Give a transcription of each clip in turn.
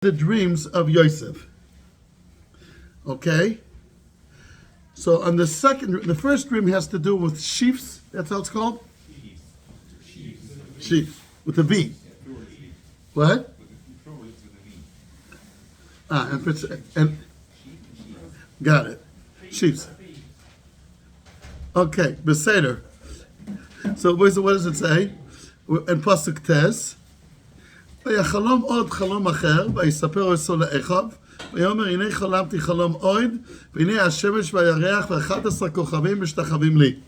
the dreams of Vayeshev. Okay? So on the first dream has to do with sheaves. That's how it's called? Sheaves. With a V. What? And got it. Sheaves. Okay, Beseder. So what does it say? In Pasuk Tes, ויחלום עוד חלום אחר, ויספר עשו לאחיו, ויאמר הנה חלמתי חלום עוד, והנה השמש והירח ו11 כוכבים משתחווים לי.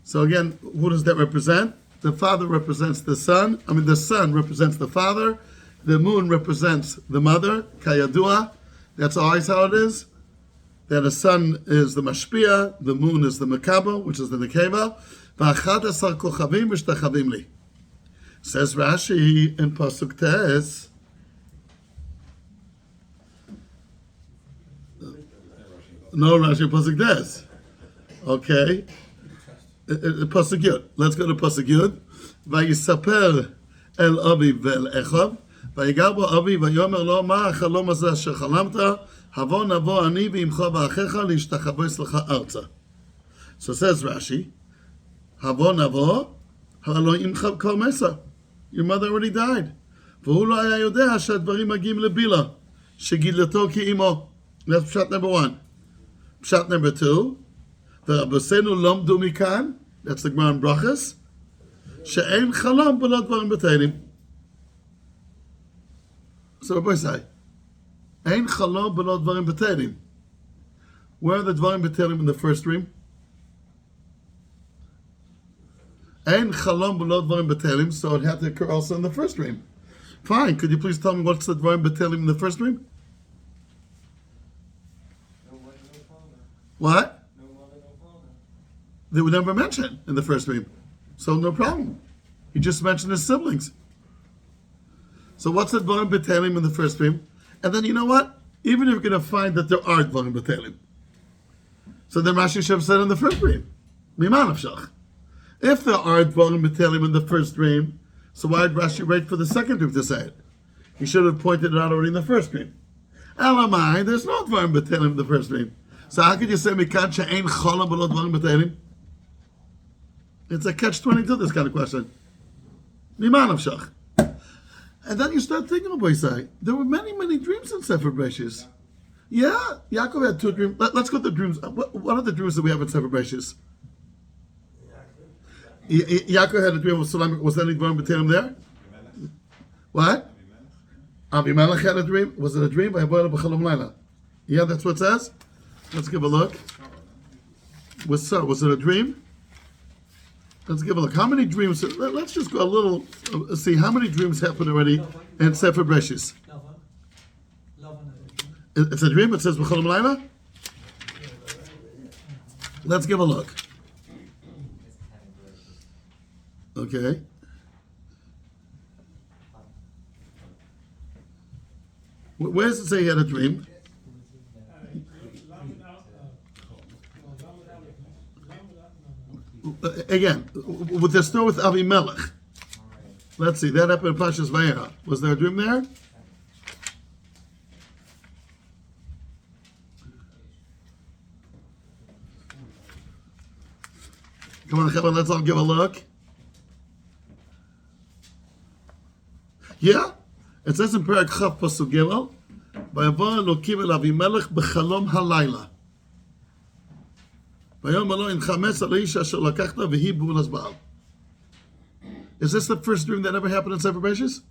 So again, who does that represent? The father represents the son. The sun represents the father. The moon represents the mother. Kayadua. That's always how it is. That the sun is the mashpia, the moon is the makabel, which is the nekeva. ו11 כוכבים משתחווים לי. Says Rashi in Pasuk Tes. No, Rashi in Pasuk Tes. Okay. Pasuk Yud. Let's go to Pasuk Yud. ויספר אל אבי ואל אחיו, ויגע בו אבי ויאמר לו, מה החלום הזה אשר חלמת? הבוא נבוא אני ועמך ואחיך להשתחוו אצלך ארצה. So says Rashi, הבוא נבוא, הלא עמך כל מסע. Your mother already died. והוא לא היה יודע שהדברים מגיעים לבילה, שגידלתו כאימו. That's pshat number 1. Pshat number 2, ורבותינו למדו מכאן, that's the Gemara in Brachas, שאין חלום בלא דברים בטלים. So Rabbi say, אין חלום בלא דברים בטלים. Where are the דברים בטלים in the first dream? Ein chalom b'lo dvarim b'telim, so it had to occur also in the first dream. Fine, could you please tell me what's the dvarim b'telim in the first dream? What? They were never mentioned in the first dream. So no problem. He just mentioned his siblings. So what's the dvarim b'telim in the first dream? And then you know what? Even if you're going to find that there are dvarim b'telim. So then Rashi should have said in the first dream, Miman Avshach. If there are dvarim b'telim in the first dream, so why did Rashi wait for the second dream to say it? He should have pointed it out already in the first dream. Elamai, there's no dvarim b'telim in the first dream. So how could you say mikan she'ein cholam b'lo dvarim b'telim? It's a catch-22, this kind of question. Miman Avshach. And then you start thinking about Isai. There were many, many dreams in Sefer Bereshis. Yeah, Yaakov had 2 dreams. Let's go to the dreams. What are the dreams that we have in Sefer Bereshis? Yaakov had a dream of Sulam. Was there any dvarim b'telim there? What? Avimelech had a dream. Was it a dream? Yeah, that's what it says. Let's give a look. Was it a dream? Let's give a look. How many dreams? Let's just go a little. See how many dreams happened already in Sefer Bereshis. It's a dream. It says b'cholam layla. Let's give a look. Okay. Where does it say he had a dream? Again, with the story with Avimelech. Let's see, that happened in Pashas Vayera. Was there a dream there? Come on, let's all give a look. Yeah, it says in Perek Chav Pasuk Gimel, "Vayavo Elokim el Avimelech b'chalom halayla." Vayom lo incha mes al ish asher lakachta v'hi b'ulas ba'al. Is this the first dream that ever happened in Sefer Bereshis?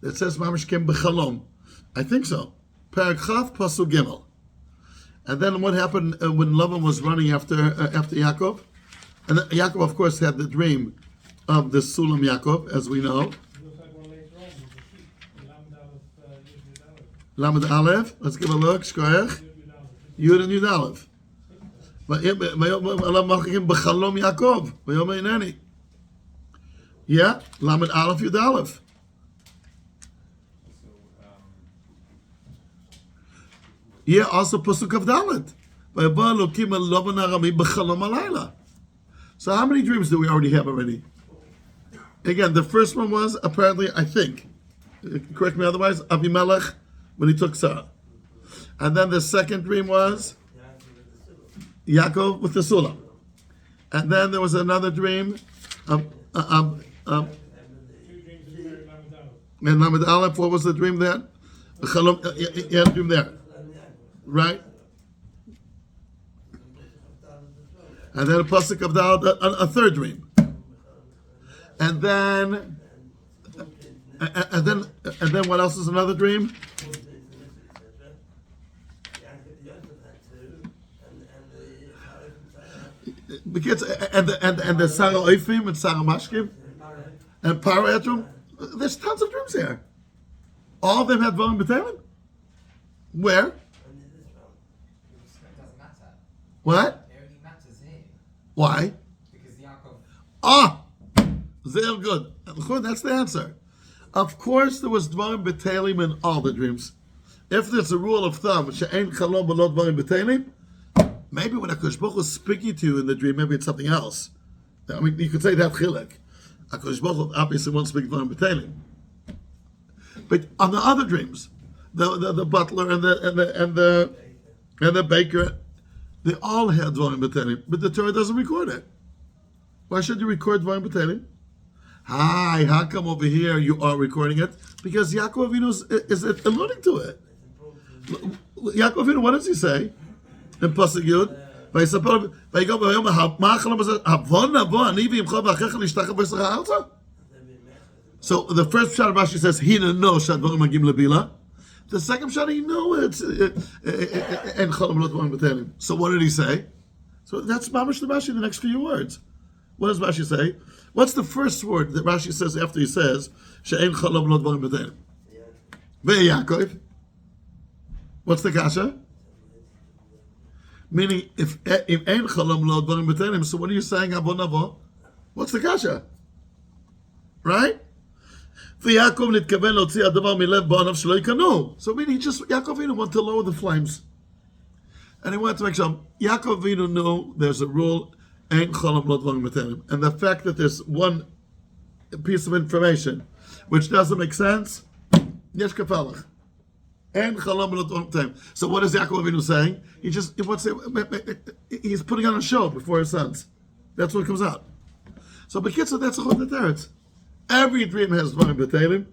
It says Mamash Kem b'chalom. I think so. Perek Chav Pasuk Gimel. And then what happened when Lavan was running after Yaakov? And Yaakov, of course, had the dream of the Sulam Yaakov, as we know. Lamed Aleph. Let's give a look. Shkoyach. Yud and Yud Aleph. B'chalom Yaakov. V'yomer Hineni. Yeah. Lamed Aleph Yud Aleph. Yeah. Also Pasuk of Dalet. V'yabah Elokim el Lavan Arami b'chalom halayla. So how many dreams do we already have already? Again, the first one was apparently, I think, correct me otherwise, Abimelech when he took Sarah. And then the second dream was Yaakov with the Sulam. And then there was another dream. And Lamed Aleph, what was the dream there? You had a dream there, right? And then a pasuk of a third dream. And then what else is another dream? Because and the Sarah Oifim and Sarah Mashkim and Paratrum. There's tons of dreams here. All of them had Dvarim B'Teilim. Where? It doesn't matter. What? It only matters here. Why? Because Yaakov. Very good. That's the answer. Of course, there was Dvarim B'Teilim in all the dreams. If there's a rule of thumb, she'ein chalom v'lo Dvarim B'Teilim, maybe when HaKadosh Baruch Hu is speaking to you in the dream, maybe it's something else. I mean, you could say that chilek. HaKadosh Baruch Hu obviously won't speak Dvarim B'Teilim. But on the other dreams, the butler and the baker, they all had Dvarim B'Teilim, but the Torah doesn't record it. Why should you record Dvarim B'Teilim? Hi, how come over here you are recording it? Because Yaakov Avinu is alluding to it. Yaakov Avinu, what does he say in Pasuk Yud? So the first shot of Rashi says, "Hina no shadvarim magim lebila." The second shot, he know it's and chalam lo dvarim b'teilim. So what did he say? So that's mamash the Rashi. The next few words. What does Rashi say? What's the first word that Rashi says after he says she'en chalam lo dvarim b'teilim? Ve'Yaakov. What's the kasha? Meaning, if ein chalam lo dvarim b'teilim, so what are you saying? Avon avo? What's the kasha? Right? ויעקב נתכוון להוציא הדבר מלב בעוניו שלא יקנו. So meaning he just, Yaakov Avinu wanted to lower the flames. And he wanted to make sure, Yaakov Avinu knew there's a rule, ain't cholam lo dvarim b'teilim. And the fact that there's one piece of information which doesn't make sense, yesh kafalach. Ain't cholam lo dvarim b'teilim. So what is Yaakov Avinu saying? He's putting on a show before his sons. That's what comes out. So B'kitzur, that's a chod teretz. Every dream has Dvarim B'Teilim.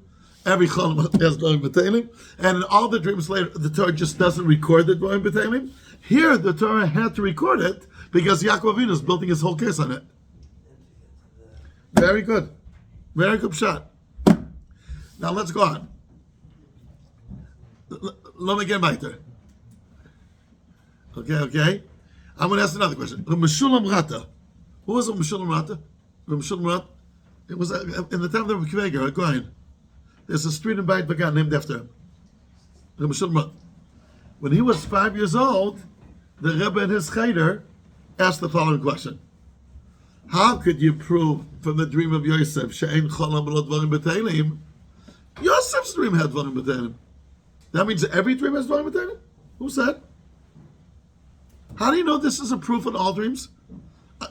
Every Cholam has Dvarim B'Teilim. And in all the dreams later, the Torah just doesn't record the Dvarim B'Teilim. Here, the Torah had to record it because Yaakov Avinu is building his whole case on it. Very good. Very good shot. Now let's go on. Let me get back there. Okay. I'm going to ask another question. Meshulam Rata. Who was Meshulam Rata? Meshulam Rata? It was in the time of Kveger, a Kohen. There's a street in Beit Bagan named after him. When he was 5 years old, the Rebbe and his cheder asked the following question: how could you prove from the dream of Yosef, she'ein cholam v'lo dvarim b'teilim? Yosef's dream had dvarim b'teilim. That means every dream has dvarim b'teilim? Who said? How do you know this is a proof in all dreams?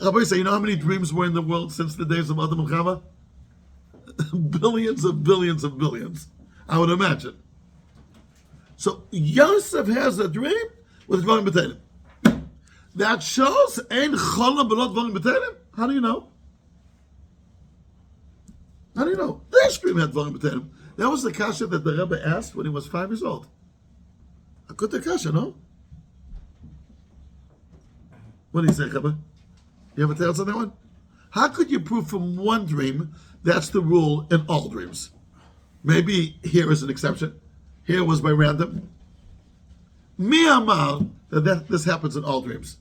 Rabbi say, you know how many dreams were in the world since the days of Adam and Chava? Billions of billions of billions, I would imagine. So Yosef has a dream with Dvarim B'Teilim. That shows Ein Cholam B'Lo Dvarim B'Teilim. How do you know? How do you know? This dream had Dvarim B'Teilim. That was the kasha that the Rebbe asked when he was 5 years old. A good kasha, no? What do you say, Rebbe? You have a tell on that one? How could you prove from one dream that's the rule in all dreams? Maybe here is an exception. Here was by random. Mi amar that this happens in all dreams.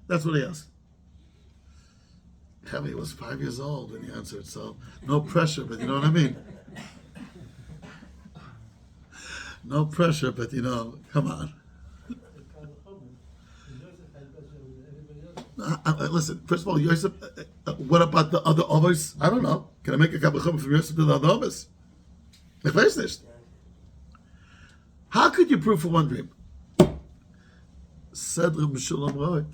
That's what he asked. He was 5 years old when he answered, so no pressure, but you know what I mean? No pressure, but you know, come on. Listen, first of all, Yosef, what about the other others? I don't know. Can I make a kabachum from Yosef to the other others? How could you prove for one dream? Said Reb Meshulam wrote,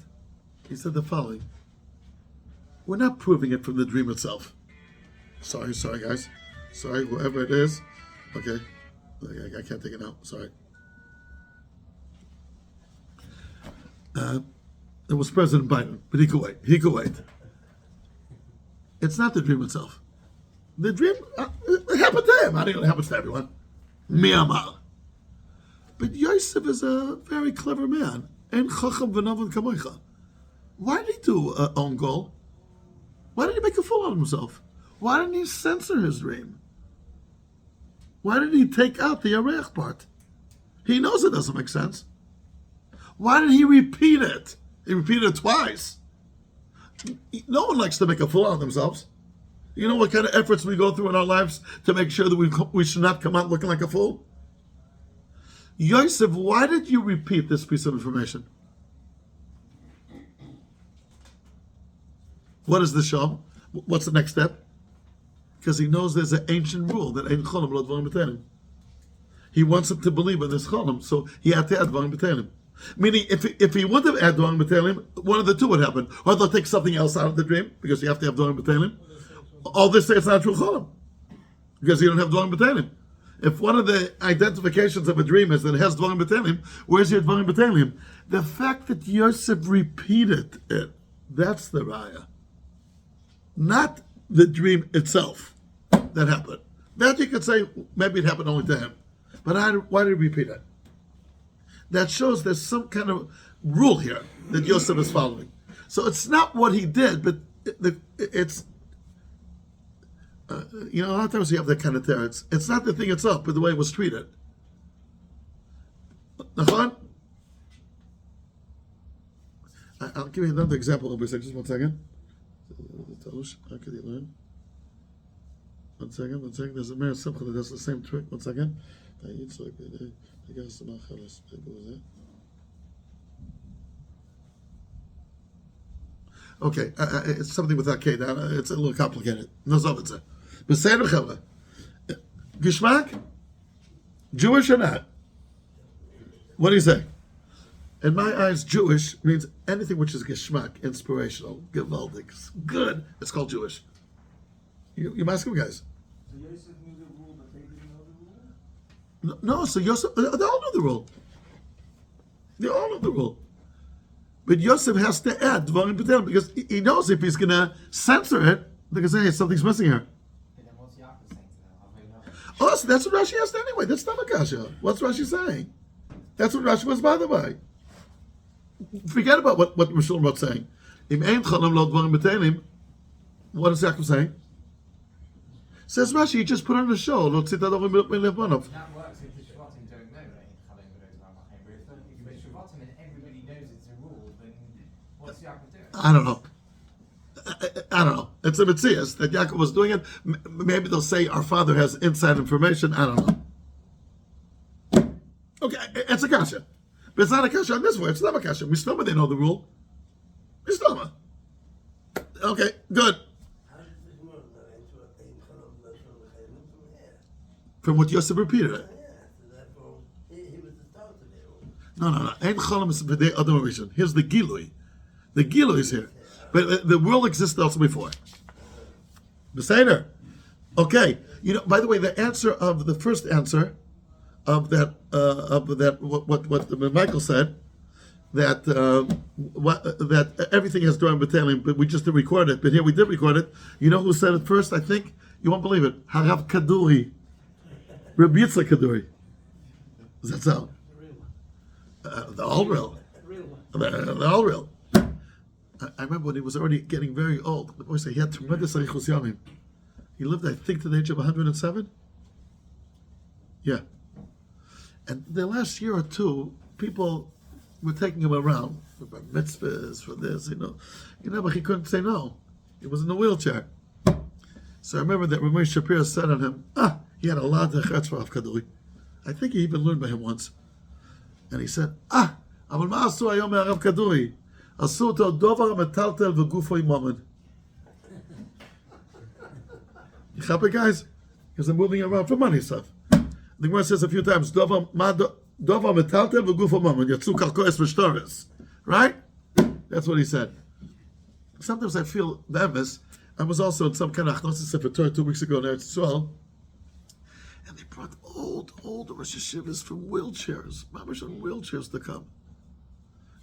he said the following. We're not proving it from the dream itself. Sorry, guys. Sorry, whoever it is. Okay. I can't take it now. Sorry. It was President Biden, but he could wait. It's not the dream itself. The dream, it happened to him. I think it happens to everyone. Miyamar. But Yosef is a very clever man. Ein chacham v'navan kamoicha. Why did he do own goal? Why did he make a fool out of himself? Why didn't he censor his dream? Why did he take out the Areach part? He knows it doesn't make sense. Why did he repeat it? He repeated it twice. No one likes to make a fool out of themselves. You know what kind of efforts we go through in our lives to make sure that we should not come out looking like a fool? Yosef, why did you repeat this piece of information? What is the show? What's the next step? Because he knows there's an ancient rule that Ein Cholam Lo Dvarim B'Teilim. He wants him to believe in this Cholam, so he had to add Dvarim B'Teilim. Meaning, if he wouldn't have added Dvarim B'Teilim, one of the two would happen. Or they'll take something else out of the dream, because you have to have Dvarim B'Teilim. Or they say it's not a true Cholam, because you don't have Dvarim B'Teilim. If one of the identifications of a dream is that it has Dvarim B'Teilim, where's your Dvarim B'Teilim? The fact that Yosef repeated it, that's the raya. Not the dream itself that happened. That you could say maybe it happened only to him. But why did he repeat it? That shows there's some kind of rule here that Yosef is following. So it's not what he did, but it's a lot of times you have that kind of terror. It's not the thing itself, but the way it was treated. Nachon? I'll give you another example. Just 1 second. How could you learn? 1 second. There's a Meir Simcha that does the same trick. 1 second. Okay, it's something with that K. It's a little complicated. Beseder Chavah. Geschmack? Jewish or not? What do you say? In my eyes, Jewish means anything which is geschmack, inspirational, gewaldig, good. It's called Jewish. You ask him, guys. So Yosef knew the rule, but they didn't know the rule? No, so Yosef, they all know the rule. They all know the rule. But Yosef has to add Dvarim B'Teilim because he knows if he's going to censor it, they're going to say, hey, something's missing here. But then what's Yaakov saying to them? Oh, so that's what Rashi asked anyway. That's not a kasha. What's Rashi saying? That's what Rashi was bothered by. Forget about what Mishul was saying. Im ein cholam lo dvarim b'teilim. What is Yaakov saying? Says Rashi, he just put on the show. Lo tzitadovim b'levonov. That works if the Shvatim don't know that in Chalem V'Rez Ramachim. But if the Shvatim and everybody knows it's a rule, then what's Yaakov doing? I don't know. I don't know. It's a mitzias that Yaakov was doing it. Maybe they'll say our father has inside information. I don't know. Okay, it's a kasha. But it's not a kasha on this way. It's not a kasha. Mishnah, they know the rule. Mishnah. Okay, good. From what Yosef repeated it. No. Ein cholam is b'dei adam rishon. Here's the gilui. The gilui is here. But the world existed also before. Beseder. Okay. By the way, the answer of the first answer of that what Michael said, that that everything has Dvarim B'Teilim, but we just didn't record it. But here we did record it. You know who said it first? I think you won't believe it. Harav Kaduri, Rabbi Yitzchak Kaduri. Does that sound? They're all real. They're all real. I remember when he was already getting very old. The boy said he had tremendous arichus yamim. He lived, I think, to the age of 107. Yeah. And the last year or two, people were taking him around for mitzvahs, for this, but he couldn't say no. He was in a wheelchair. So I remember that Ramey Shapiro said on him, he had a lot of chetzvah of Kaduri. I think he even learned by him once. And he said, אבל מה עשו היום מהרב כדורי? עשו אותו דובר המטלטל וגופו ימומן. You happy, guys? Because they're moving around for money stuff. The Gemara says a few times, Dova metaltel v'gufo mamon, yatsu karkoes v'shtoris. Right? That's what he said. sometimes I feel nervous. I was also in some kind of Achnosis Sefer Torah 2 weeks ago in Eretz Yisrael, and they brought old Rosh Hashivas from wheelchairs, mamash on wheelchairs to come.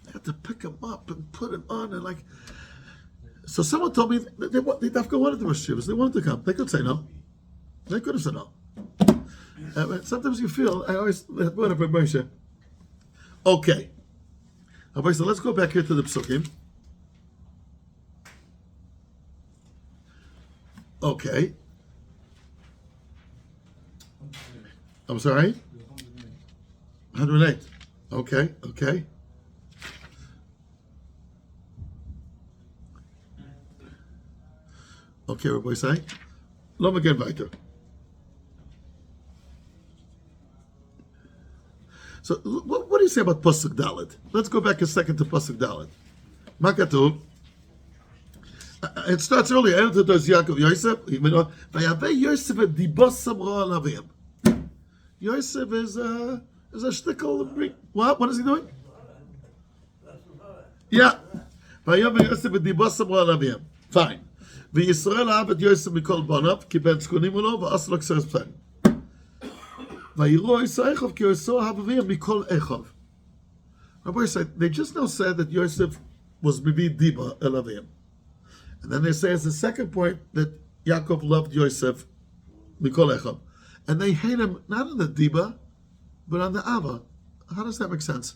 I had to pick them up and put them on, and like, so someone told me they wanted the Rosh Hashivas. They wanted to come. They could say no. They could have said no. Sometimes you feel, I always, whatever, Moshe. Okay. Okay, so let's go back here to the Psukim. Okay. I'm sorry? 108. Okay. Okay, Rabbi say. Lass mal gehen weiter. So, what do you say about Pasuk Dalet? Let's go back a second to Pasuk Dalet. Makatu. It starts earlier. Enter does Yaakov Yosef. Vayavei Yosef at dibasam ra alavim. Yosef is a shtickle. What is he doing? Yeah. Vayavei Yosef at dibasam ra alavim. Fine. וישראל אהב את יוסף מכל בניו, כי בן זקונים הוא לו, ועשה לו כסף פן. ויראו יוסף איכוב, כי יוסף אהב אביהם מכל איכוב. Rabbi said, they just now said that Yosef was maybe Diba el Avim. And then they say as the second point that Yaakov loved Yosef mikol echad. And they hate him not on the Diba, but on the Ava. How does that make sense?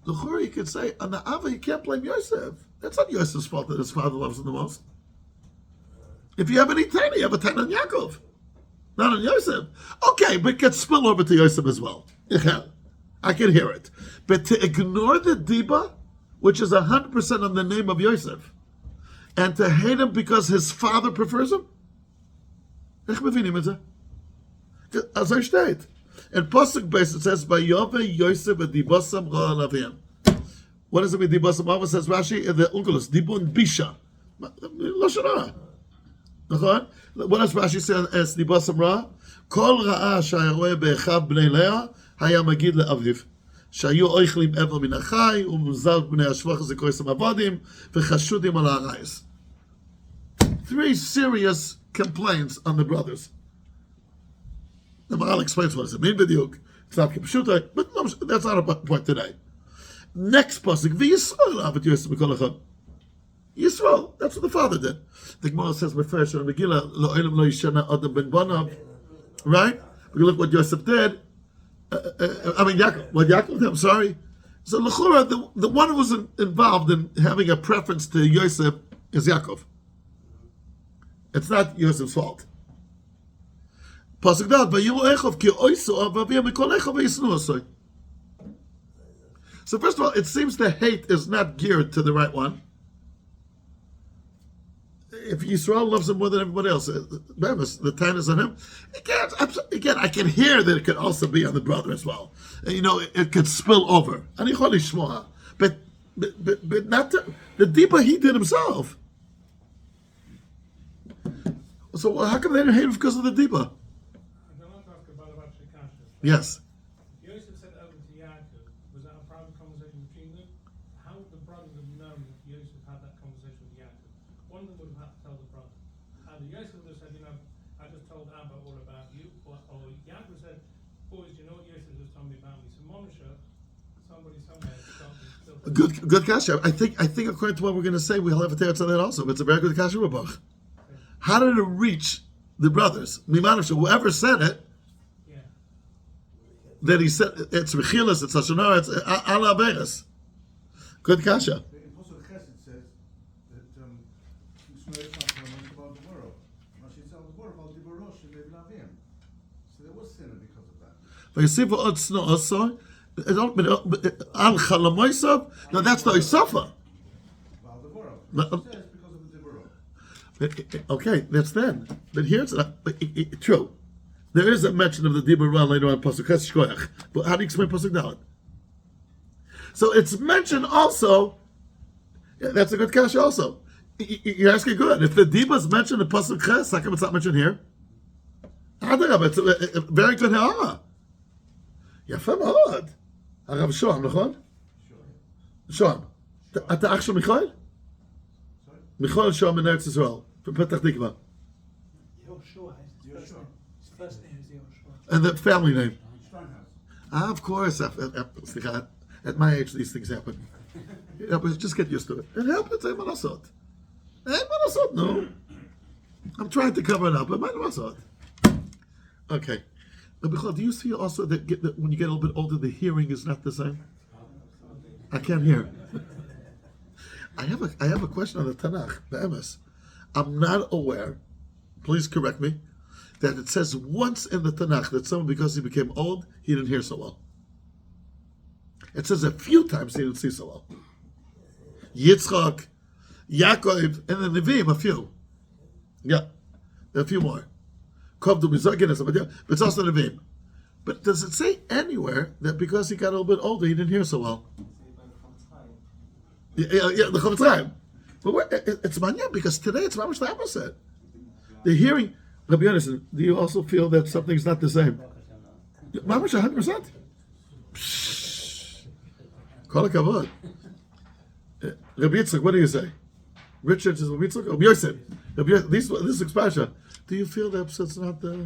The Churi, you could say, on the Ava, you can't blame Yosef. That's not Yosef's fault that his father loves him the most. If you have any tiny, you have a tiny on Yaakov, not on Yosef. Okay, but it gets spill over to Yosef as well. I can hear it. But to ignore the Diba, which is 100% on the name of Yosef, and to hate him because his father prefers him? As I state. In Pasuk base it says, Vayove Yosef adibasam ra alavim. What does it mean? Dibasam Ava says Rashi in the Unkelus, Dibun Bisha. Lashon hara. What does Rashi say as Dibasam Ra? Kol ra'a shayaroe be'echav bnei Leah haya magid le'aviv. שהיו אוכלים עבר מן החי, ומוזר בני השבח זה כועסם עבדים, וחשודים על הרייס. 3 serious complaints on the brothers. The Maharal explains what does it mean, b'diuk. It's not kipshuta, but that's not a point today. Next pasuk, v'Yisrael avet Yosef mikol echad. Yisrael, that's what the father did. The Gemara says, Mefresh and Megillah, lo elam lo yishana adam ben banav. Right? We look what Yosef did. Yaakov. What Yaakov did, I'm sorry. So l'chura, the one who was involved in having a preference to Yosef is Yaakov. It's not Yosef's fault. Pasuk dal, vayiru echov ki oiso avaviyah mikol echov v'yisnu osoi. So first of all, it seems the hate is not geared to the right one. If Yisrael loves him more than everybody else, the time is on him. Again, I can hear that it could also be on the brother as well. It could spill over. But not the Diba he did himself. So how come they didn't hate him because of the Diba? Yes. Yosef said over to Yaakov, was that a private conversation between them? How would the brothers have known that Yosef had that conversation with Yaakov? One of them would have had to tell the brother. Either Yosef would have said, I just told Abba all about you, or Yaakov said, boys, you know what Yosef just told me about me? So Moshe, somebody somewhere started to Good kasha. I think according to what we're going to say, we'll have a teretz on that also. But it's a very good kasha, Rabach. How did it reach the brothers? Whoever said it, that he said it's Mechilas, it's Hashonara, it's Ala Averis. Good kasha. The Apostle Chesed says that Yisrael is not about the world. Rashi said the world about the Barosh and Levi. So there was sin because of that. Vayisiv otzno osoi. Al Chalamoisav. No, that's the Isafa. About the world. Rashi says because of the Barosh. Okay, that's then. But here's true. There is a mention of the Dibur Ra later on Pasuk Shkoyach. But how do you explain Pasuk Dalet? So it's mentioned also. That's a good kasha also. You're asking good. If the Dibur is mentioned in Pasuk Ches, how come it's not mentioned here? It's a very good ha'ara. יפה מאוד. הרב שוהם, נכון? שוהם. אתה אח של מיכאל? Michal Shom in Eretz Yisrael from Petach Tikva, Yoshua. His first name is Yoshua. and the family name. Steinhaus. Of course, at my age, these things happen. But just get used to it. It happens. Hey, manasot. No. I'm trying to cover it up, but manasot. Okay. Michal, do you see also that when you get a little bit older, the hearing is not the same? I can't hear. I have a question on the Tanakh, Be'emes. I'm not aware, please correct me, that it says once in the Tanakh that someone, because he became old, he didn't hear so well. It says a few times he didn't see so well. Yitzchak, Yaakov, and the Nevi'im, a few. Yeah, a few more. Kovdu Mizagin and somebody else, but it's also Nevi'im. But does it say anywhere that because he got a little bit older, he didn't hear so well? Yeah, the Chavetz Chaim. But it's manya because today it's much the opposite. The hearing, Rabbi Yonason, do you also feel that something's not the same? Mamash 100%. Kol hakavod. Rabbi Yitzchak, what do you say? Richard says Rabbi Yitzchak. Rabbi Yosef. This is expression. Do you feel that it's not the? My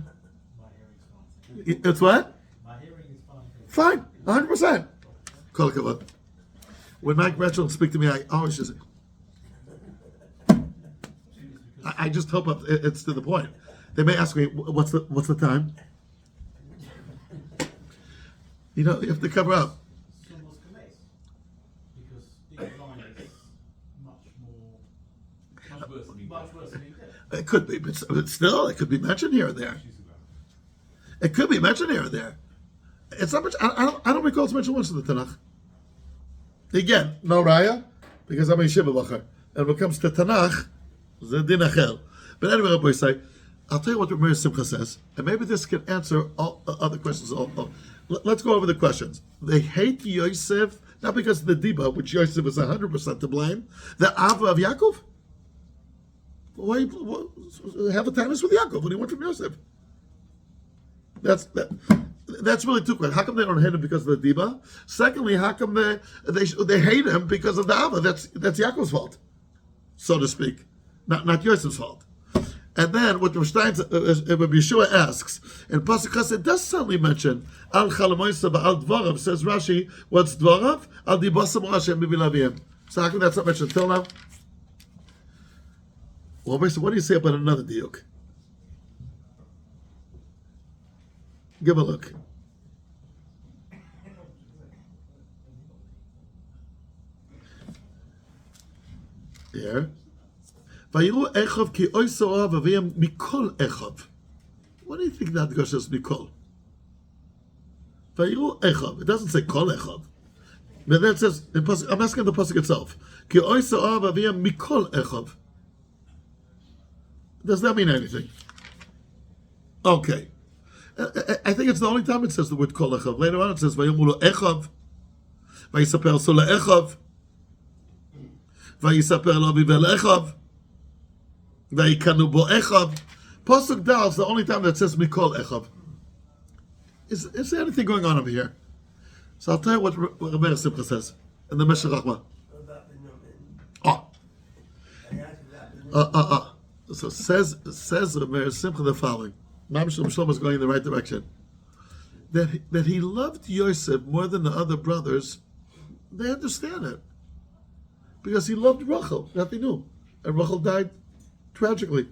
hearing's fine. It's what? My hearing is fine. Fine, 100%. Kol hakavod. When Mike Retchel will speak to me, I always just. I just hope it's to the point. They may ask me, "What's the time?" You have to cover up. Somos Kames. Because being blind is much worse than being deaf. It could be, but still, it could be mentioned here and there. It could be mentioned here and there. It's not much. I don't recall it's mentioned once in the Tanakh. Again, no raya, because I'm a yeshiva bachar. And when it comes to Tanakh, it's din achel. But anyway, Rabbi say, I'll tell you what Rabbi Simcha says, and maybe this can answer all other questions. Let's go over the questions. They hate Yosef, not because of the Diba, which Yosef is 100% to blame, the Ava of Yaakov. Why have a tanis with Yaakov? What do you want from Yosef? That's really two questions. How come they don't hate him because of the Diba? Secondly, how come they hate him because of the Ava? That's Yaakov's fault, so to speak, not Yosef's fault. And then what Yeshua asks, and Pasuk Chesed does certainly mention Al Chalamoisa Ba'al Dvarav, says Rashi, what's Dvarav? Al Dibasam Hashem Bivilavim. So how come that's not mentioned till now? Well, what do you say about another diuk? Give a look. Here. Vayiru Echav ki oiso avaviyam mikol Echav. What do you think that goes as mikol? Vayiru Echav. It doesn't say kol Echav. But then it says, I'm asking the pasuk itself. Ki oiso avaviyam mikol Echav. Does that mean anything? Okay. I think it's the only time it says the word kol Echav. Later on it says Vayomulu Echav. Vayisaper so le'echav. Vayisaper lo vivel Echav. Vayikanu bo Echav. Pasuk Dal is the only time that says Mikol Echav. Is there anything going on over here? So I'll tell you what Rabbi Simcha says in the Meshech Rachma. So says Rabbi Simcha the following. Mam Shlomo is going in the right direction. That he loved Yosef more than the other brothers, they understand it. Because he loved Rachel, that they knew. And Rachel died tragically.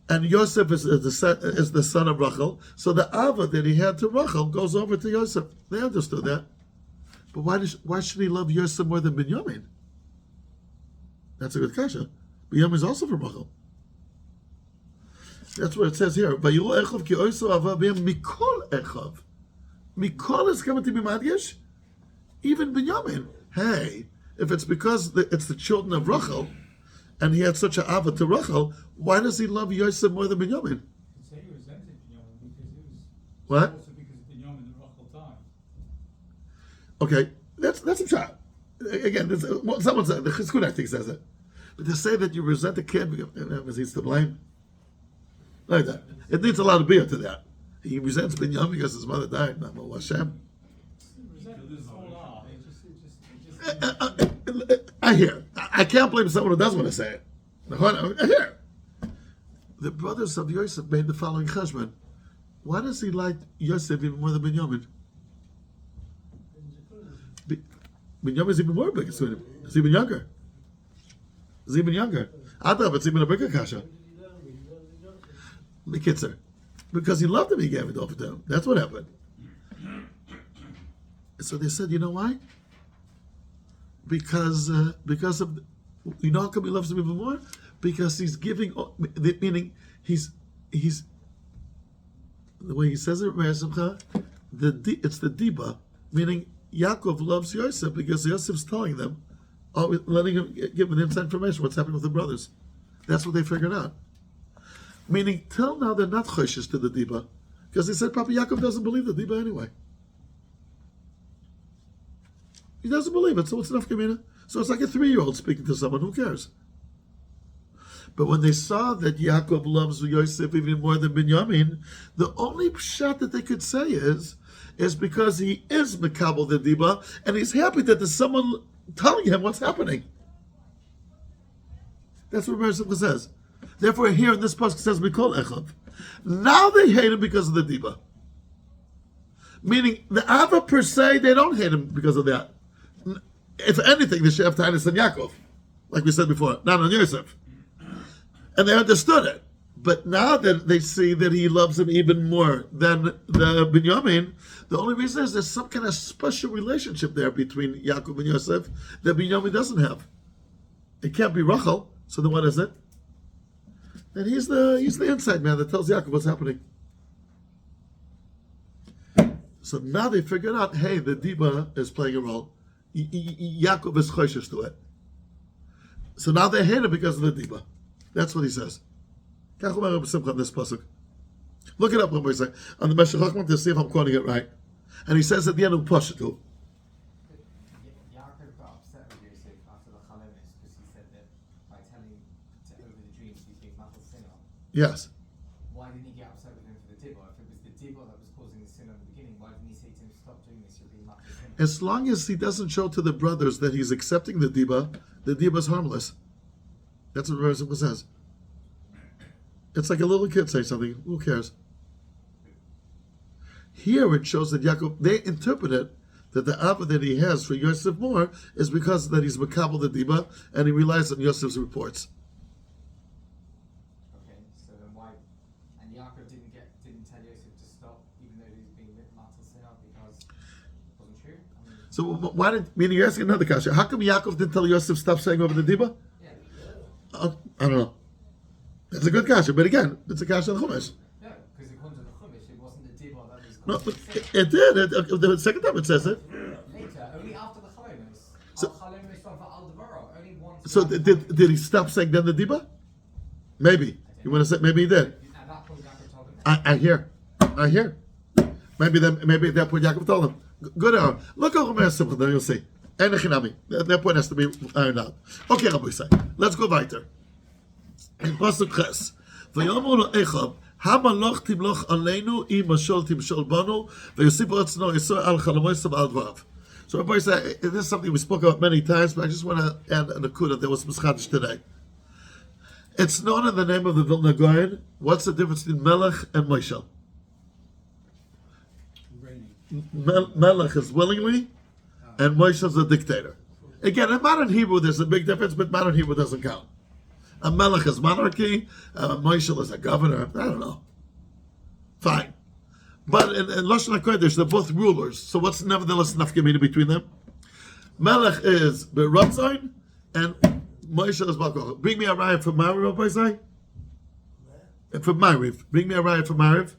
And Yosef is the son of Rachel, so the Ava that he had to Rachel goes over to Yosef. They understood that. But why should he love Yosef more than Binyamin? That's a good question. Binyamin is also from Rachel. That's what it says here. Vayiru Echav ki oiso ava b'yam mikol Echav. Mikol is coming to be madyesh. Even Binyamin. Hey, if it's because it's the children of Rachel, and he had such an ava to Rachel, why does he love Yosef more than Binyamin? So he resented Binyamin because it was What? also because Binyamin and Rachel died. Okay, that's a shot. Again, someone said the Chizkun I think says it, but to say that you resent the kid because he's to blame, like that, it needs a lot of beer to that. He resents Binyamin because his mother died. Namu Hashem. Resentment is all art. It just I hear. I can't blame someone who doesn't want to say it. Here, the brothers of Yosef made the following cheshbon. Why does he like Yosef even more than Binyamin? Binyamin is even more big. It's even younger. It's even younger. I thought it's even a bigger kasha. The kitzer. Because he loved him, he gave it over to him. That's what happened. So they said, you know why? Because of, you know how come he loves him even more? Because he's giving, meaning he's the way he says it, it's the diba, meaning Yaakov loves Yosef because Yosef's telling them, letting him give them inside information what's happening with the brothers. That's what they figured out. Meaning, till now they're not choshesh to the diba because they said Papa Yaakov doesn't believe the diba anyway. He doesn't believe it, so it's enough kamina. So it's like a 3-year-old speaking to someone. Who cares? But when they saw that Yaakov loves Yosef even more than Binyamin, the only shot that they could say is because he is Mekabel the Diba, and he's happy that there's someone telling him what's happening. That's what Vayeshev says. Therefore, here in this pasuk says Mikol Echav. Now they hate him because of the Diba. Meaning, the Ava per se, they don't hate him because of that. If anything, they should have Tainus and Yaakov, like we said before, not on Yosef. And they understood it. But now that they see that he loves him even more than the Binyamin, the only reason is there's some kind of special relationship there between Yaakov and Yosef that Binyamin doesn't have. It can't be Rachel, so then what is it? And he's the inside man that tells Yaakov what's happening. So now they figured out, hey, the Diba is playing a role. Yaakov is choshesh to it. So now they hate him because of the Diba. That's what he says. Kach Omer Rabbi Simcha on this pasuk. Look it up, Rabbi say on the Meshech Chochmah to see if I'm quoting it right. And he says at the end of Pashutu. Yaakov got upset with Yosef after the Chalomis because he said that by telling to over the dreams he's being Matal Sinah. Yes. Why didn't he get upset with him for the Dibba? If it was the Dibba that was causing the sin at the beginning, why didn't he say to him, stop doing this, you're being Matal Sinah? As long as he doesn't show to the brothers that he's accepting the Diba is harmless. That's what Vayeshev says. It's like a little kid saying something. Who cares? Here it shows that Yaakov, they interpret it that the Abba that he has for Yosef more is because that he's Makabel the Diba and he relies on Yosef's reports. Okay, so then why? And Yaakov didn't tell Yosef to stop, even though he was being Matal Sinah because it wasn't true. I mean, So why did? Meaning you're asking another kasha. How come Yaakov didn't tell Yosef stop saying over the Diba? yeah, I don't know. It's a good kasha, but again, it's a kasha on Chumash. no, because according to the Chumash, it wasn't the Dibba that was No, causing the sin. it did. The second time it says it. Later, only after the Chalomis. So- Chalomis for Al Devaro, only once. So did he stop saying then the Diba? Maybe. You want to say maybe he did. At that point, Yaakov told him. I hear. Maybe at that point Yaakov told him. Good hour. Look over my simple, then you'll see. And that point has to be ironed out. Okay, Rabbi say. Let's go weiter. In Pasuk Ches. Vayomer Echav, Hamaloch timloch aleinu, I mashol timshol banu, vayosip otzno yisor al chalamosav al dvarav. So Rabbi say, this is something we spoke about many times, but I just want to add an akudah that was mischadish today. It's known in the name of the Vilna Gaon. What's the difference between Melech and Moshel? Melech is willingly, and Moshe is a dictator. Again, in modern Hebrew, there's a big difference, but modern Hebrew doesn't count. A Melech is monarchy, Moshe is a governor. I don't know. Fine. But in Lashon HaKodesh, they're both rulers. So what's nevertheless nafkamina between them? Melech is Beratzain, and Moshe is Balkoch. Bring me a riot from Mariv, Rabbi Zai. From Mariv. Bring me a riot from Mariv.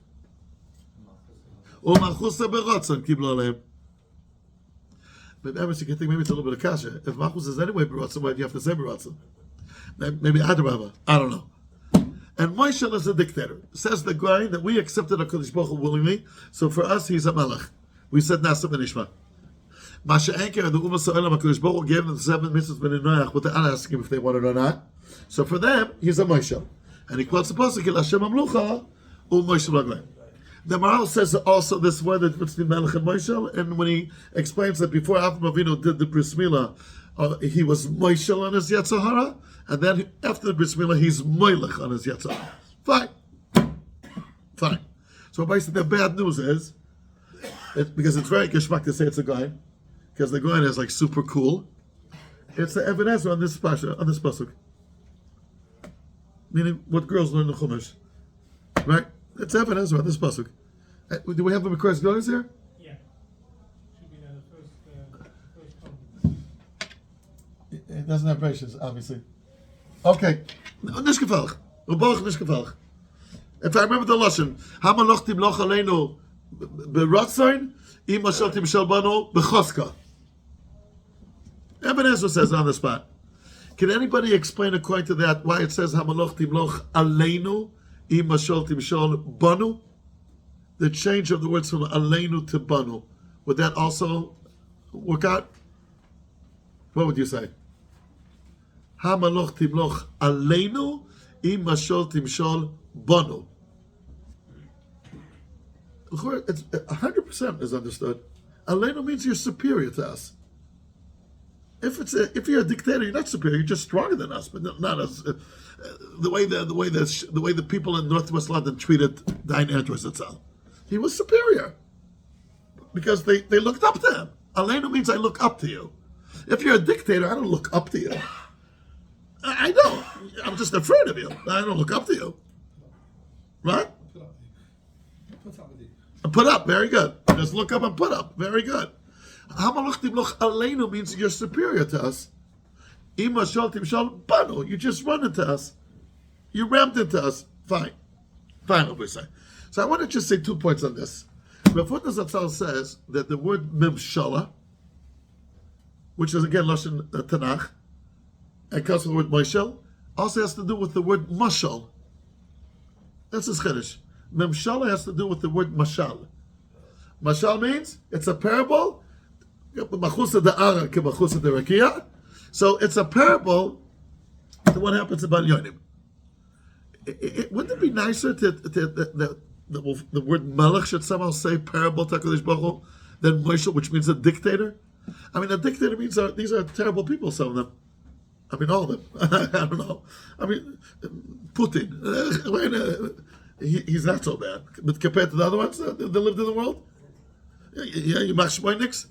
U'machusa Beratzain, Kiblo Aleim. Maybe you can think maybe it's a little bit of kasha. If Machus is anyway Beratzain, why do you have to say Beratzain? Maybe Adarabba. I don't know. And Moshe is a dictator. Says the guy that we accepted HaKadosh Baruch Hu willingly, so for us he's a melech. We said Nasa ben Ishma. Masha Anker, the Ummah Sa'olam HaKadosh Baruch Hu gave them the 7 mitzvahs ben Noach, but they're not asking if they want it or not. So for them, he's a Moshe. And he quotes the pasuk, El Hashem Amlucha, Moshe Laglein. The Maharal says also this word that between Melech and Moshe, and when he explains that before Avram Avinu did the bris milah he was Moishel on his Yetzer Hara, and then after the Bris Milah, he's Moilech on his Yetzer Hara. Fine. So basically, the bad news is, because it's very geschmack to say it's a guy, because the guy is like super cool. It's the Even Ezra on this pasuk. Meaning what girls learn the Chumash, right? It's Even Ezra on this pasuk. Do we have the Mekores Goyes here? Yeah. Should be there, the first column. It doesn't have braces, obviously. Okay. Nicht gefällig. Wir brauchen nicht gefällig. If I remember the lesson, Hamaloch timloch aleinu beratzain, im ashal timshal bano bechoska. Even Ezra says on the spot. Can anybody explain according to that why it says Hamaloch timloch aleinu, im ashal timshal banu? The change of the words from aleinu to banu. Would that also work out? What would you say? Hamaloch timloch aleinu, im ashal timshal banu. It's 100% is understood. Aleinu means you're superior to us. If you're a dictator, you're not superior. You're just stronger than us, but not us. The way the people in Northwest London treated Diane Andrews itself, he was superior because they looked up to him. Aleinu means I look up to you. If you're a dictator, I don't look up to you. I don't. I'm just afraid of you. I don't look up to you. Right? Put up, very good. Just look up and put up, very good. Hamalach timloch aleinu means you're superior to us. Ima shal timshal banu, you just run into us. You rammed into us. Fine, we say. So I want to just say 2 points on this. Rav Hutner Zatzal says that the word memshala, which is again Lashon Tanakh, and comes from the word moishel, also has to do with the word mashal. That's his chiddush. Memshala has to do with the word mashal. Mashal means it's a parable. So it's a parable to what happens about Yonim. Wouldn't it be nicer the word melech should somehow say parable to HaKadosh Baruch Hu than Moshe, which means a dictator? I mean, a dictator means these are terrible people, some of them. I mean, all of them. I don't know. I mean, Putin. He's not so bad, but compared to the other ones that lived in the world, yeah, you machshmoiniks.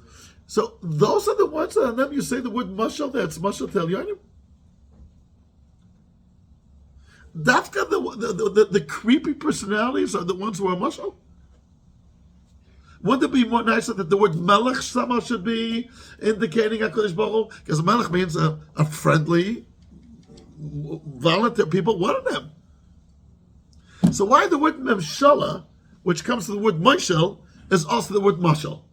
So those are the ones, and then you say the word mashal. That's mashal tel yonim. Dafka, the creepy personalities are the ones who are mashal. Wouldn't it be more nicer that the word melech somehow should be indicating HaKadosh Baruch Hu? Because melech means a friendly, volunteer people. What are them? So why the word memshala, which comes from the word moshel, is also the word mashal?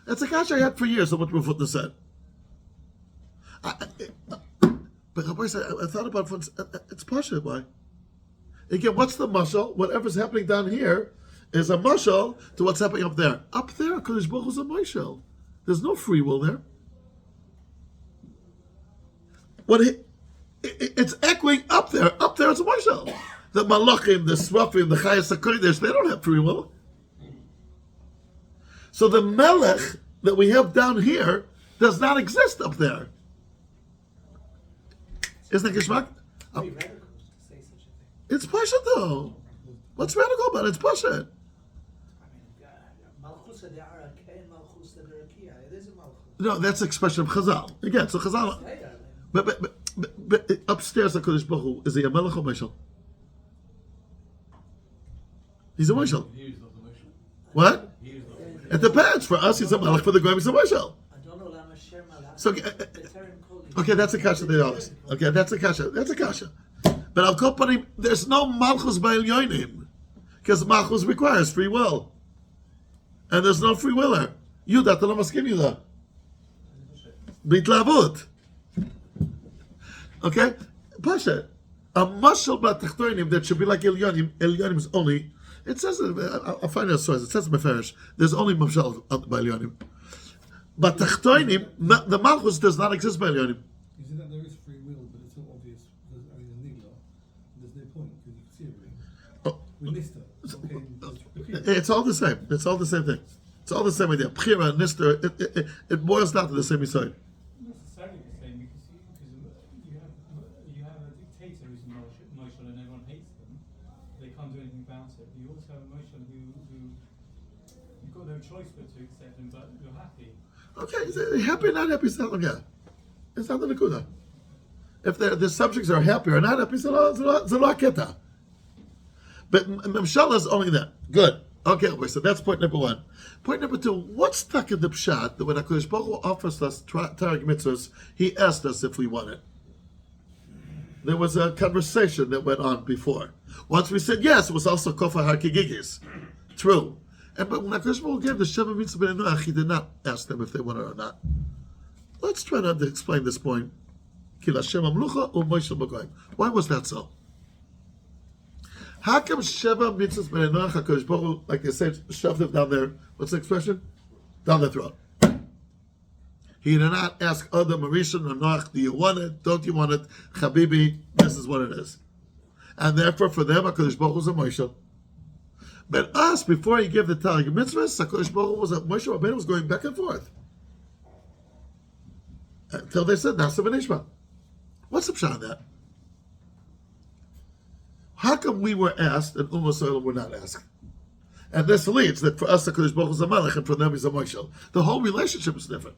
That's a kasha I had for years on what Rav Hutner said. But I thought about it once. It's pasha. Why? Again, what's the mashal? Whatever's happening down here is a mashal to what's happening up there. Up there, Kadosh Baruch Hu is a moshel. There's no free will there. It's echoing up there. Up there, it's a moshel. The malachim, the srafim, the chayas hakodesh, they don't have free will. So the melech that we have down here does not exist up there. Isn't that geschmack? Very radical to say such a thing. It's pasha though. What's radical about it? It's pasha. I mean, Malchus Adarake and Malchus Adarakia. It is a Malchus. No, that's the expression of Chazal. Again, so Chazal. But upstairs, HaKadosh Baruch Hu, is he a melech or moshel? He's a moshel. He is not the motion. What? He is not the motion. It depends. For us, he's a melech. For the goyim, he's a moshel. I don't know Lama Sher Malach. So, okay, that's a kasha. Okay, that's a kasha. But I'll call him. There's no malchus by elyonim, because malchus requires free will, and there's no free willer. Yudah, tell him askim Yudah. Bitlavut. Okay, pasha. A mashal b'tachtoinim that should be like elyonim. Elyonim is only. It says. I'll find it a source. It says mefarish. There's only mashal by elyonim. But tachtoinim, the malchus does not exist by elyonim. You see that there is free will, but it's not obvious. There's, I mean, there's nigla. There's no point because you can see everything. Oh. We missed it. Okay. It's all the same. It's all the same thing. It's It's all the same idea. Bchira, Nister, it boils down to the same side. Not necessarily the same because you have a dictator who's emotional and everyone hates them. They can't do anything about it. You also have emotional who you've got no choice but to accept them, but you're happy. Okay, is it happy or not happy? It's not It's not the Nakuda. If the subjects are happy or not happy, it's a lot keta. But Memshala is only that. Good. Okay, so that's point number one. Point number two, what's stuck in the pshat that when HaKadosh Baruch Hu offers us Tarek mitzvahs, he asked us if we want it. There was a conversation that went on before. Once we said yes, it was also Kofa HaKigigis. True. But when HaKadosh Baruch Hu gave the Sheva Mitzvah Ben Noach, he did not ask them if they wanted it or not. Let's try to explain this point. Why was that so? How come Sheva Mitzvahs Ben Noach, HaKadosh Baruch Hu, like they said, shoved them down there, what's the expression? Down their throat. He did not ask Adam, Marishan, or Noach, do you want it? Don't you want it? Chabibi, this is what it is. And therefore, for them, HaKadosh Baruch Hu was a Moshe. But us, before he gave the Tarek mitzvahs, HaKadosh Baruch Hu was a Moshe Rabbeinu was going back and forth. Until they said, Nasa v'nishma. What's the pshat on that? How come we were asked and Ummah were not asked? And this leads that for us, HaKadosh Baruch Hu is a Malach, and for them he's a Moshe. The whole relationship is different.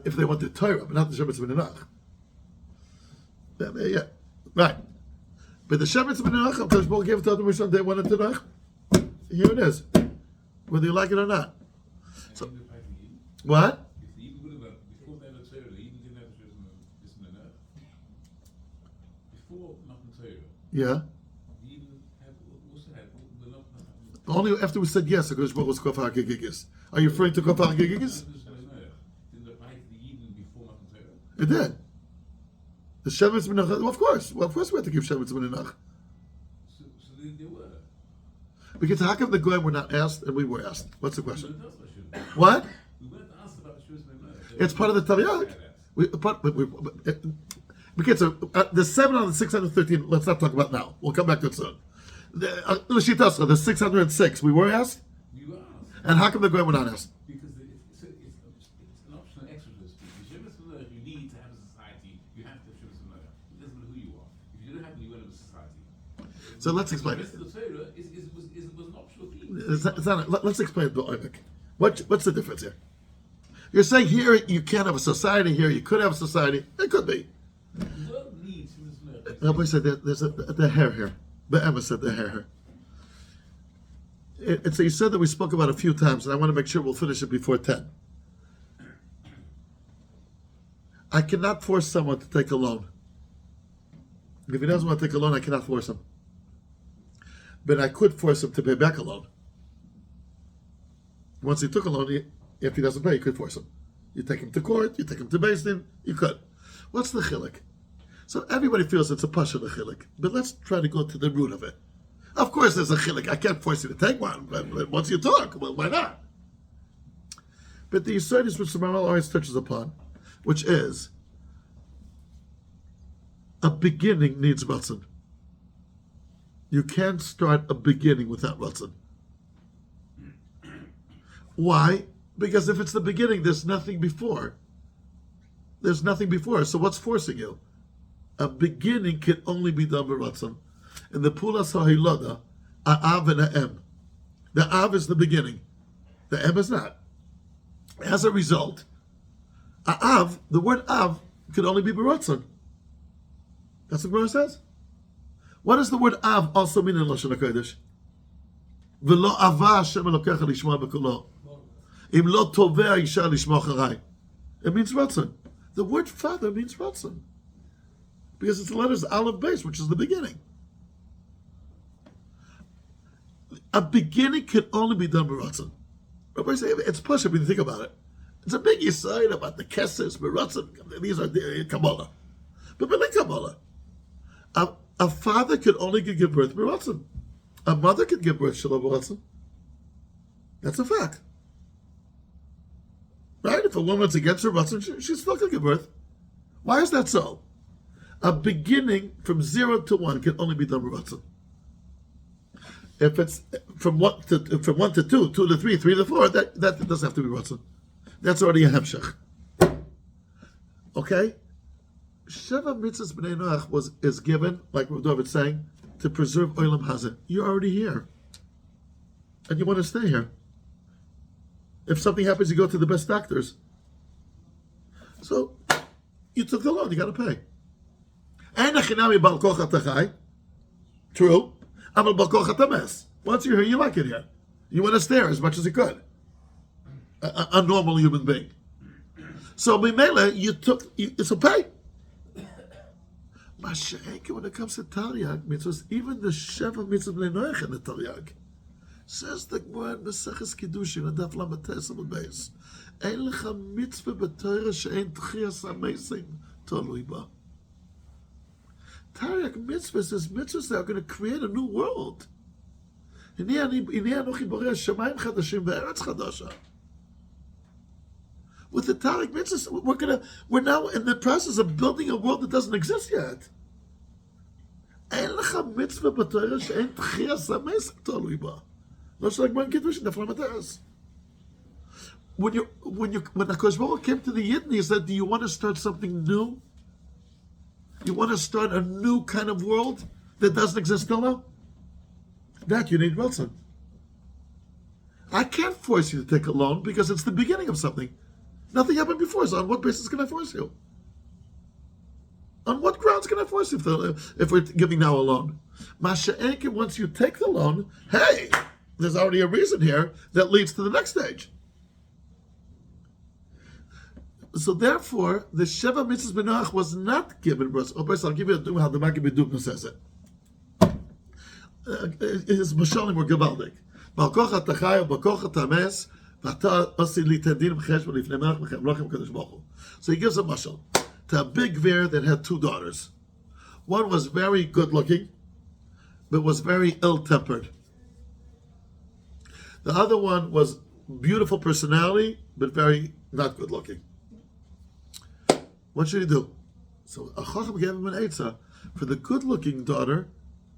If they want the Torah, but not the Shemitz B'Nenach. Yeah, right. But the Shemitz B'Nenach, HaKadosh Baruch Hu gave it to Adam Rishon, they wanted to Nach. Here it is, whether you like it or not. So, what? Before they had a Torah, the Eden didn't have a Shemitz B'Nenach. Before Matan Torah, Yeah. the Eden also had the not. Only after we said yes, HaKadosh Baruch Hu was Kofa HaGigigis. Are you referring to Kofa HaGigigis? Didn't apply to the Eden before Matan Torah. It did. The Shemitz B'Nenach, well, of course we had to give Shemitz B'Nenach. So they were. Because how come the Goyim were not asked and we were asked? What's the question? That's what should be. What? We weren't asked about the Shemitz B'Nenach. It's part of the Taryag. Because the 7 on the 613, let's not talk about now. We'll come back to it soon. The 606, we were asked? We were asked. And how come the Goyim were not asked? Because it's an optional exodus. The Shemitz B'Nenach, you need to have a society. You have to have Shemitz B'Nenach. It doesn't matter who you are. If you don't have it, you won't have a society. So let's explain The it. rest of the Torah was an optional thing. Let's explain it, Oivik. What's the difference here? You're saying here you can't have a society, here you could have a society. It could be. The world needs Shemitz B'Nenach. Nobody said that there's the hair here. But Emma said the hair here. It's you said that we spoke about a few times, and I want to make sure we'll finish it before 10. I cannot force someone to take a loan. If he doesn't want to take a loan, I cannot force him. But I could force him to pay back a loan. Once he took a loan, if he doesn't pay, you could force him. You take him to court, you take him to Beis Din, you could. What's the chilek? So everybody feels it's a pasha the chilek, but let's try to go to the root of it. Of course, there's a chilek. I can't force you to take one, but once you talk, well, why not? But the Yisrael is which the Maral always touches upon, which is a beginning needs ratzon. You can't start a beginning without ratzon. Why? Because if it's the beginning, there's nothing before. There's nothing before. So what's forcing you? A beginning can only be done by ratzon. In the Pulas HaHilada, a Av and a M. The Av is the beginning. The M is not. As a result, a Av, the word Av, could only be b'ratzon. That's what Gemara says. What does the word Av also mean in Lashon HaKodesh? V'lo ava Hashem Elokecha lishma b'kolo. Im lo tovea isha lishma charai. It means ratzon. The word father means ratzon. Because it's the letters Aleph Beis, which is the beginning. A beginning can only be done by ratzon. Rabbi say it's push when you think about it. It's a big yisayid about the kesses, ratzon. These are the Kabbalah. But b'nei Kabbalah, a father can only give birth by ratzon. A mother can give birth shalom b'ratzon. That's a fact. Right? If a woman's against her ratzon, she's still going to give birth. Why is that so? A beginning from 0 to 1 can only be done by ratzon. If it's from 1 to 2, 2 to 3, 3 to 4, that doesn't have to be Ratzon. That's already a Hemshech. Okay? Sheva Mitzvahs B'nai Noach is given, like Rav David saying, to preserve Olam Hazeh. You're already here. And you want to stay here. If something happens, you go to the best doctors. So, you took the loan, you got to pay. True. Once you're here, you like it here. You want to stay here as much as you could. A normal human being. So, Mimele, it's a pay. When it comes to Taryag mitzvahs, even the Sheva mitzvah Bnei Noach in the Taryag, says the Gemara in Maseches Kiddushin and Daf Lamed Tes Amud Beis, Ein lecha mitzvah b'Torah she'ein tchias hamesim tolui ba. Taryag mitzvahs is mitzvahs that are going to create a new world. Hinei anochi borei shamayim chadashim ve'eretz chadasha. With the Taryag mitzvahs, we're now in the process of building a world that doesn't exist yet. Ein lecha mitzvah b'Torah she'ein tchias hamesim tolui ba. Not like one Kiddush in the Flamateres. When HaKadosh Baruch Hu came to the Yidden, he said, do you want to start something new? You want to start a new kind of world that doesn't exist till now? That you need Ratzon. I can't force you to take a loan because it's the beginning of something. Nothing happened before, so on what basis can I force you? On what grounds can I force you if we're giving now a loan? Masha'enke, once you take the loan, hey, there's already a reason here that leads to the next stage. So therefore, the Sheva Mitzvahs B'nai Noach was not given. I'll give you how the Maggid B'Dubna says it. His Mashalim were Gavaldik. Balkoch HaTachai, Balkoch HaTames, V'ata Osi Li Tedim Cheshbon Lifnei Melech Mechem Kadosh Baruch Hu. So he gives a mashal to a big Gvir that had 2 daughters. One was very good looking, but was very ill-tempered. The other one was beautiful personality, but very not good looking. What should he do? So a Chacham gave him an Eitzah. For the good looking daughter,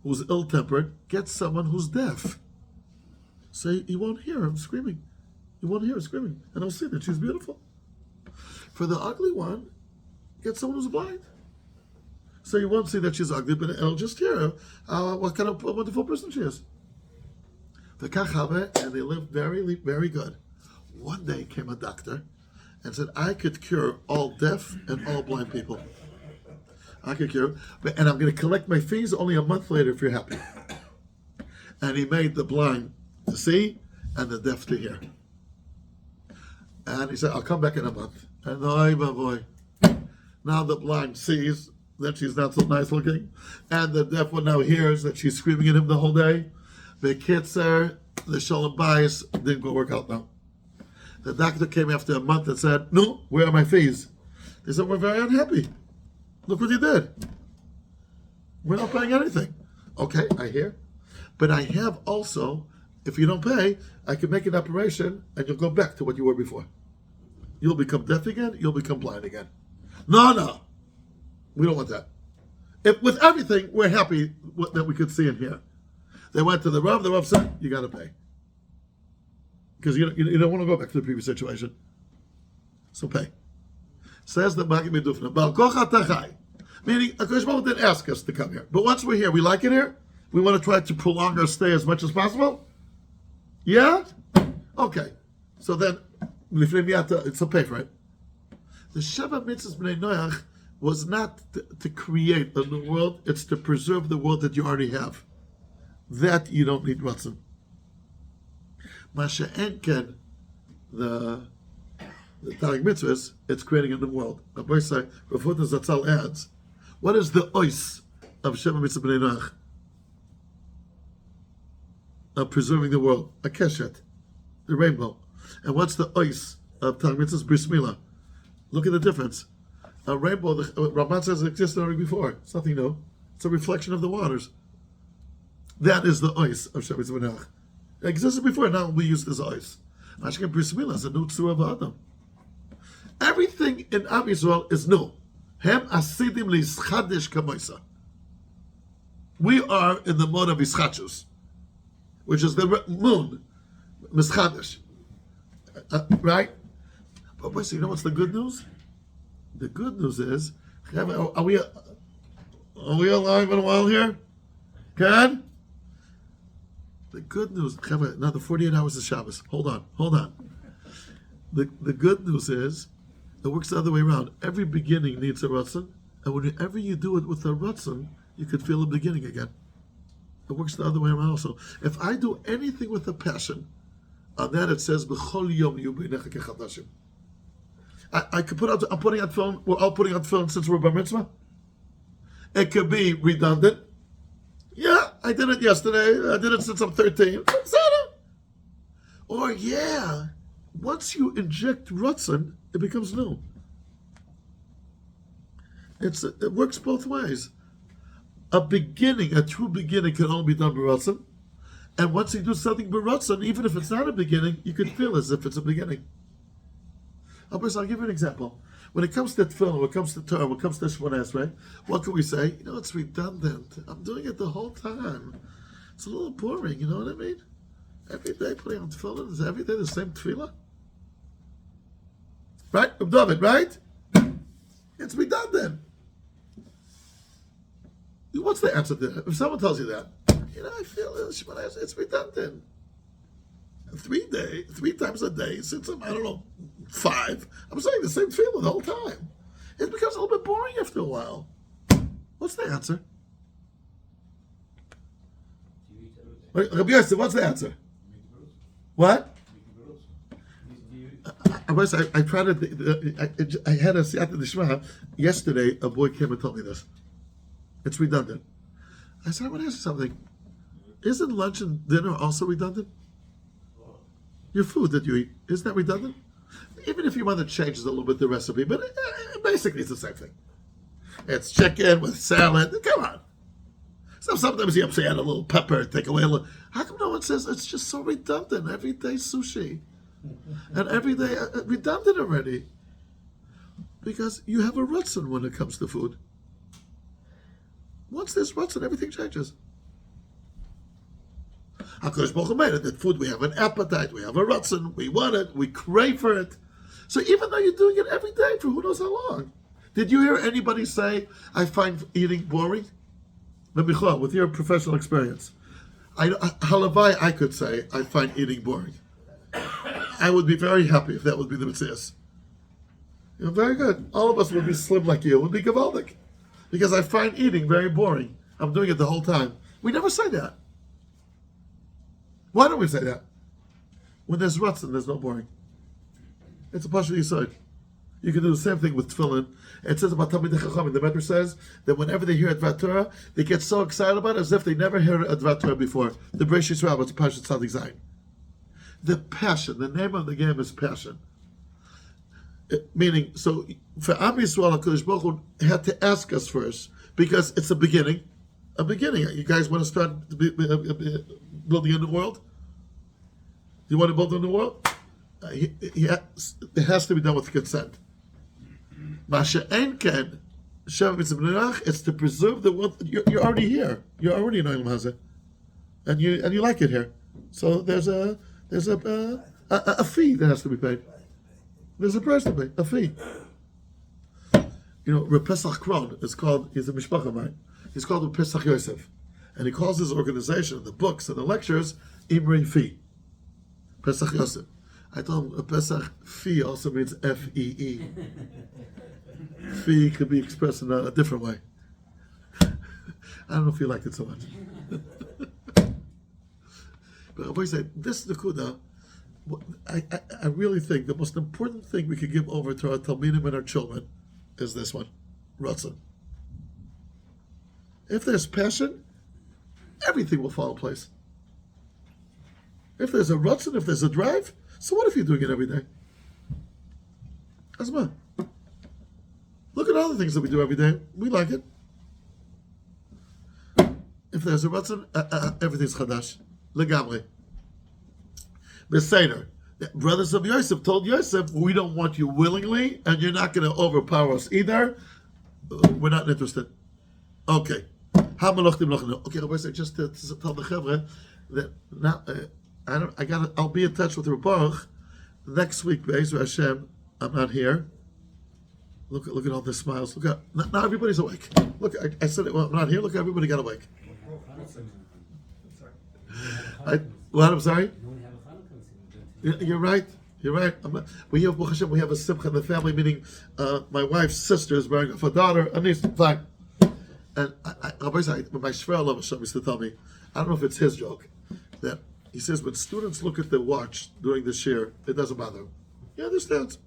who's ill tempered, get someone who's deaf. So he won't hear him screaming. He won't hear her screaming. And he'll see that she's beautiful. For the ugly one, get someone who's blind. So you won't see that she's ugly, but he'll just hear what kind of a wonderful person she is. And they lived very, very good. One day came a doctor and said, I could cure all deaf and all blind people. I could cure, and I'm going to collect my fees only a month later if you're happy. And he made the blind to see and the deaf to hear. And he said, I'll come back in a month. And boy, now the blind sees that she's not so nice looking, and the deaf one now hears that she's screaming at him the whole day. The kitzer, the shalom bayis didn't go work out now. The doctor came after a month and said, no, where are my fees? They said, we're very unhappy. Look what you did. We're not paying anything. Okay, I hear. But I have also, if you don't pay, I can make an operation and you'll go back to what you were before. You'll become deaf again, you'll become blind again. No. We don't want that. If with everything, we're happy that we could see and hear. They went to the Rav said, you got to pay. Because you don't want to go back to the previous situation. So pay. Says the Maggid B'Dubna, Balkoch HaTachai. Meaning, HaKadosh Baruch Hu didn't ask us to come here. But once we're here, we like it here? We want to try to prolong our stay as much as possible? Yeah? Okay. So then, it's a pay for it. The Sheva Mitzvahs B'nai Noach was not to create a new world, it's to preserve the world that you already have. That you don't need Ratzon. Masha Enken, the Taryag mitzvahs, it's creating a new world. Rabbi say, Rav Hutner Zatzal adds, what is the ois of Sheva Mitzvah B'nai Noach? Of preserving the world. A keshet, the rainbow. And what's the ois of Taryag mitzvahs? Bris Milah. Look at the difference. A rainbow, Ramban says it existed already before. It's nothing new. It's a reflection of the waters. That is the ois of Sheva Mitzvah B'nai Noach. It existed before, now we use this ois. Mashkin Bris Milah is a new tzura of Adam. Everything in Am Yisrael is new. Hem asidim li'ischadesh kamoisa. We are in the mode of ischachus. which is the moon, Mischadish. Right? But wait, so you know what's the good news? The good news is, are we alive in a while here? Good? The good news, another 48 hours of Shabbos. Hold on. The good news is, it works the other way around. Every beginning needs a Ratzon, and whenever you do it with a Ratzon, you could feel the beginning again. It works the other way around also. If I do anything with a passion, on that it says, B'chol yom yu b'neicha kechadashim. I could I'm putting on film, we're all putting on film since we're bar mitzvah. It could be redundant. Yeah, I did it yesterday. I did it since I'm 13. Or yeah, once you inject Ratzon, it becomes new. It works both ways. A true beginning can only be done by Ratzon. And once you do something by Ratzon, even if it's not a beginning, you can feel as if it's a beginning. I'll give you an example. When it comes to Tefillah, when it comes to Torah, when it comes to Shemona Esrei, what can we say? It's redundant. I'm doing it the whole time. It's a little boring, you know what I mean? Every day putting on Tefillah, is every day the same Tefillah? Right? David, right? It's redundant. What's the answer to that? If someone tells you that, I feel it's redundant. 3 times a day, since I'm, 5, I'm saying the same feeling the whole time. It becomes a little bit boring after a while. What's the answer? Rabbi Yosef, what's the answer? What? I tried to. I had a siyata d'shma yesterday. A boy came and told me this. It's redundant. I said, I want to ask you something. Isn't lunch and dinner also redundant? Your food that you eat, isn't that redundant? Even if your mother changes a little bit the recipe, but basically it's the same thing. It's chicken with salad. Come on. So sometimes you have to add a little pepper, take away a little. How come no one says it's just so redundant? Every day sushi. And every day redundant already. Because you have a Ratzon when it comes to food. Once there's Ratzon, everything changes. HaKadosh Baruch Hu made it that food, we have an appetite, we have a Ratzon, we want it, we crave for it. So even though you're doing it every day for who knows how long, did you hear anybody say, I find eating boring? Michal, with your professional experience, halavai, I could say, I find eating boring. I would be very happy if that would be the mitzvah. Very good. All of us would be slim like you, would be gavaldik. Because I find eating very boring. I'm doing it the whole time. We never say that. Why don't we say that? When there's Ratzon, there's no boring. It's a Pashut Yisod. You can do the same thing with Tefillin. It says about Talmidei Chachamim. The Medrash says that whenever they hear Advat Torah, they get so excited about it as if they never heard Advat Torah before. The Breish Yisrael, it's Pashut Tzadik Zayin. The passion, the name of the game is passion. Meaning, so for Am Yisrael, HaKadosh Baruch Hu had to ask us first, because it's a beginning. A beginning. You guys want to start building a new world? You want to build a new world? It has to be done with consent. Masha Enken, it's to preserve the world. You're already here. You're already in Olam Hazeh, and you like it here. So there's a fee that has to be paid. There's a price to pay, a fee. Reb Pesach Kron is called. He's a mishpacha, right? He's called Reb Pesach Yosef, and he calls his organization, the books and the lectures, Imri Fee. Pesach Yosef. I told him Pesach Fee also means F-E-E. Fee could be expressed in a different way. I don't know if you liked it so much. But Rabbi said, this Nakuda, I really think the most important thing we could give over to our Talmidim and our children is this one, Ratzon. If there's passion, everything will fall in place. If there's a Ratzon, if there's a drive, so what if you're doing it every day? Asma. Look at all the things that we do every day. We like it. If there's a Ratzon, everything's Chadash. Legamri. Beseder. Brothers of Yosef told Yosef, we don't want you willingly, and you're not going to overpower us either. We're not interested. Okay. Okay, Rabbi said, just to tell the Chevre, that now I'll be in touch with Baruch next week. Be'ezer Hashem, I'm not here. Look at all the smiles. Look at now everybody's awake. Look, I said it. Well, I'm not here. Look, everybody got awake. I'm sorry. You're right. You're right. We have Baruch Hashem, we have a simcha in the family, meaning my wife's sister is marrying off a daughter. And he's fine. And my Shver Love Hashem used to tell me, I don't know if it's his joke, that he says when students look at their watch during this year, it doesn't bother them. He understands.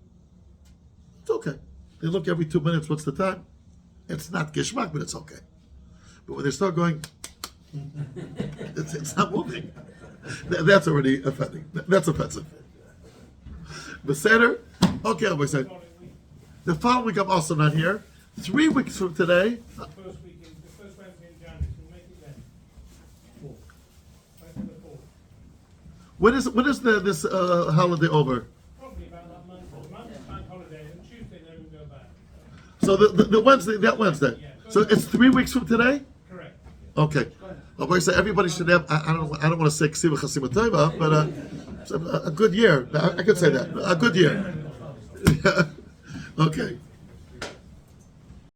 It's okay. They look every 2 minutes, what's the time? It's not gishmak, but it's okay. But when they start going, it's not moving. That's already offending. That's offensive. Beseder? Okay, I'll say. The following week I'm also not here. 3 weeks from today. The first Wednesday in January, can we make it then? Wednesday the 4th. When is this holiday over? Probably about that month. The Monday's bank holiday, and Tuesday then we go back. So the Wednesday, that Wednesday. So it's 3 weeks from today? Correct. Okay. I'll say everybody should have, I don't want to say Ksiva Chasima Tova, but a good year. I could say that. A good year. Okay.